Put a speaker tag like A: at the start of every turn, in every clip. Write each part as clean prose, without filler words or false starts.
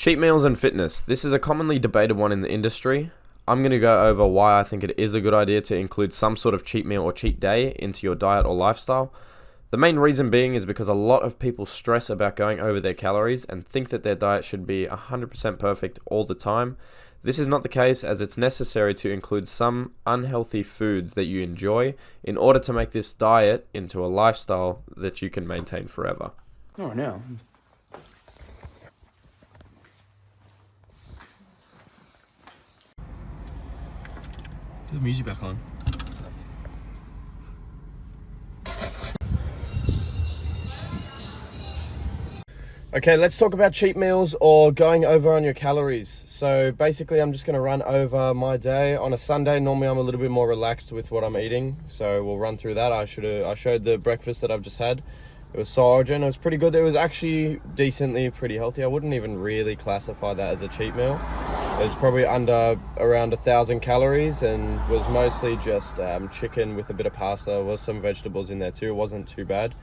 A: Cheat meals and fitness. This is a commonly debated one in the industry. I'm going to go over why I think it is a good idea to include some sort of cheat meal or cheat day into your diet or lifestyle. The main reason being is because a lot of people stress about going over their calories and think that their diet should be 100% perfect all the time. This is not the case, as it's necessary to include some unhealthy foods that you enjoy in order to make this diet into a lifestyle that you can maintain forever.
B: Oh, no. Put the music back on.
A: Okay, let's talk about cheat meals or going over on your calories. So basically, I'm just going to run over my day on a Sunday. Normally, I'm a little bit more relaxed with what I'm eating, so we'll run through that. I showed the breakfast that I've just had. It was soy origin. It was pretty good. It was actually decently pretty healthy. I wouldn't even really classify that as a cheat meal. It was probably under around 1,000 calories and was mostly just chicken with a bit of pasta. There was some vegetables in there too. It wasn't too bad.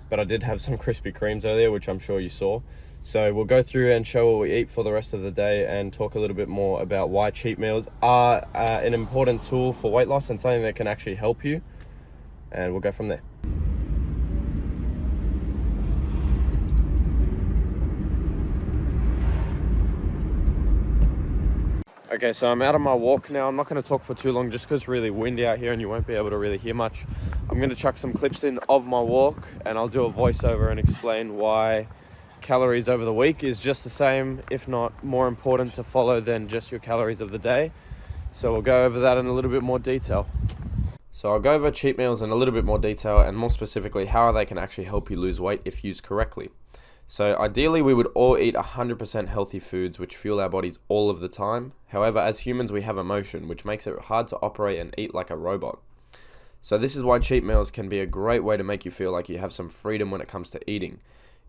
A: But I did have some Krispy Kremes earlier, which I'm sure you saw. So we'll go through and show what we eat for the rest of the day and talk a little bit more about why cheat meals are an important tool for weight loss and something that can actually help you. And we'll go from there. Okay, so I'm out on my walk now. I'm not going to talk for too long just because it's really windy out here and you won't be able to really hear much. I'm going to chuck some clips in of my walk and I'll do a voiceover and explain why calories over the week is just the same, if not more important to follow than just your calories of the day. So we'll go over that in a little bit more detail. So I'll go over cheat meals in a little bit more detail and more specifically how they can actually help you lose weight if used correctly. So ideally, we would all eat 100% healthy foods which fuel our bodies all of the time. However, as humans, we have emotion, which makes it hard to operate and eat like a robot. So this is why cheat meals can be a great way to make you feel like you have some freedom when it comes to eating.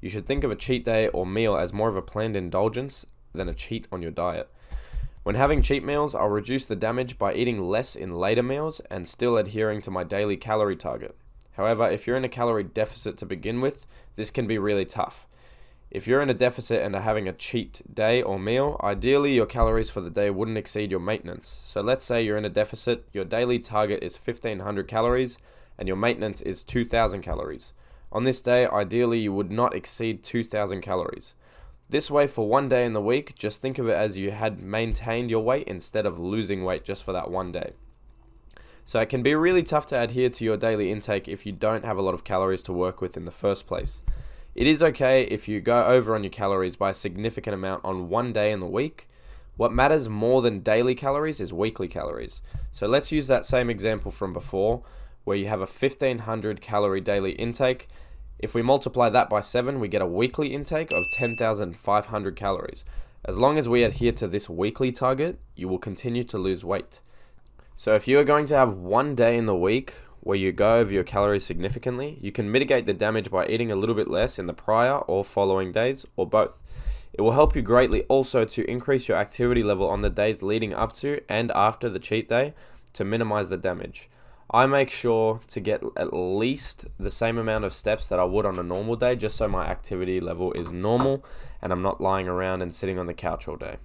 A: You should think of a cheat day or meal as more of a planned indulgence than a cheat on your diet. When having cheat meals, I'll reduce the damage by eating less in later meals and still adhering to my daily calorie target. However, if you're in a calorie deficit to begin with, this can be really tough. If you're in a deficit and are having a cheat day or meal, ideally your calories for the day wouldn't exceed your maintenance. So let's say you're in a deficit, your daily target is 1,500 calories and your maintenance is 2,000 calories. On this day, ideally you would not exceed 2,000 calories. This way, for one day in the week, just think of it as you had maintained your weight instead of losing weight just for that one day. So it can be really tough to adhere to your daily intake if you don't have a lot of calories to work with in the first place. It is okay if you go over on your calories by a significant amount on one day in the week. What matters more than daily calories is weekly calories. So let's use that same example from before, where you have a 1,500 calorie daily intake. If we multiply that by 7, we get a weekly intake of 10,500 calories. As long as we adhere to this weekly target, you will continue to lose weight. So if you are going to have one day in the week where you go over your calories significantly, you can mitigate the damage by eating a little bit less in the prior or following days, or both. It will help you greatly also to increase your activity level on the days leading up to and after the cheat day to minimize the damage. I make sure to get at least the same amount of steps that I would on a normal day, just so my activity level is normal and I'm not lying around and sitting on the couch all day.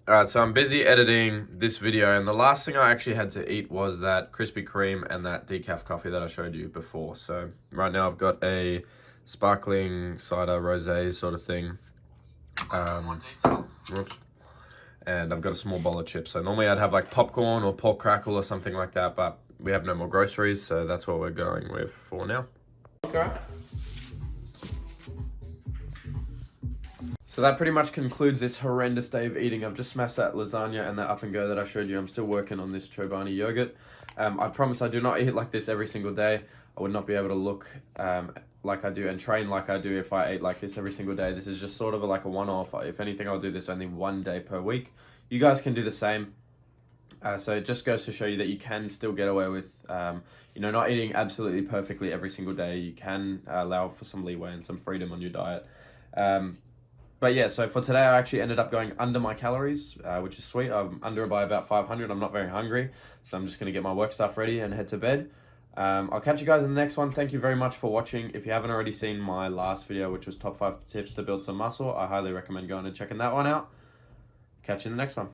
A: Alright, so I'm busy editing this video and the last thing I actually had to eat was that Krispy Kreme and that decaf coffee that I showed you before. So right now I've got a sparkling cider rosé sort of thing. And I've got a small bowl of chips. So normally I'd have like popcorn or pork crackle or something like that, but we have no more groceries, so that's what we're going with for now. Okay. So that pretty much concludes this horrendous day of eating. I've just smashed that lasagna and that Up and Go that I showed you. I'm still working on this Chobani yogurt. I promise I do not eat like this every single day. I would not be able to look like I do and train like I do if I ate like this every single day. This is just sort of like a one-off. If anything, I'll do this only one day per week. You guys can do the same. So it just goes to show you that you can still get away with, not eating absolutely perfectly every single day. You can allow for some leeway and some freedom on your diet. But yeah, so for today, I actually ended up going under my calories, which is sweet. I'm under by about 500. I'm not very hungry, so I'm just going to get my work stuff ready and head to bed. I'll catch you guys in the next one. Thank you very much for watching. If you haven't already seen my last video, which was top 5 tips to build some muscle, I highly recommend going and checking that one out. Catch you in the next one.